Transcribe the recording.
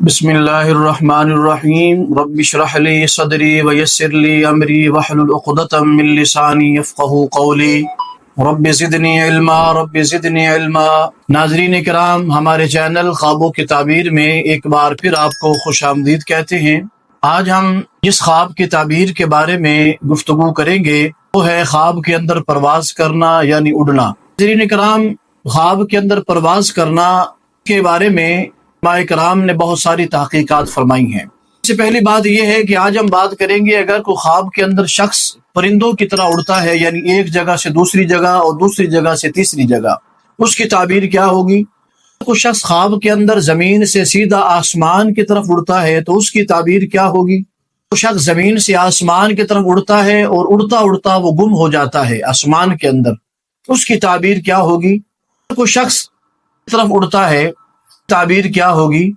بسم اللہ الرحمن الرحیم رب اشرح لی صدری ویسر لی امری واحلل عقدۃ من لسانی یفقہوا قولی رب زدنی علما۔ ناظرین کرام، ہمارے چینل خوابوں کی تعبیر میں ایک بار پھر آپ کو خوش آمدید کہتے ہیں۔ آج ہم جس خواب کی تعبیر کے بارے میں گفتگو کریں گے وہ ہے خواب کے اندر پرواز کرنا یعنی اڑنا۔ ناظرین کرام، خواب کے اندر پرواز کرنا کے بارے میں علماء کرام نے بہت ساری تحقیقات فرمائی ہیں۔ سب سے پہلی بات یہ ہے کہ آج ہم بات کریں گے اگر کوئی خواب کے اندر شخص پرندوں کی طرح اڑتا ہے، یعنی ایک جگہ سے دوسری جگہ اور دوسری جگہ سے تیسری جگہ، اس کی تعبیر کیا ہوگی؟ کوئی شخص خواب کے اندر زمین سے سیدھا آسمان کی طرف اڑتا ہے تو اس کی تعبیر کیا ہوگی؟ کوئی شخص زمین سے آسمان کی طرف اڑتا ہے اور اڑتا اڑتا وہ گم ہو جاتا ہے آسمان کے اندر، اس کی تعبیر کیا ہوگی؟ کوئی شخص کی طرف اڑتا ہے، تعبیر کیا ہوگی؟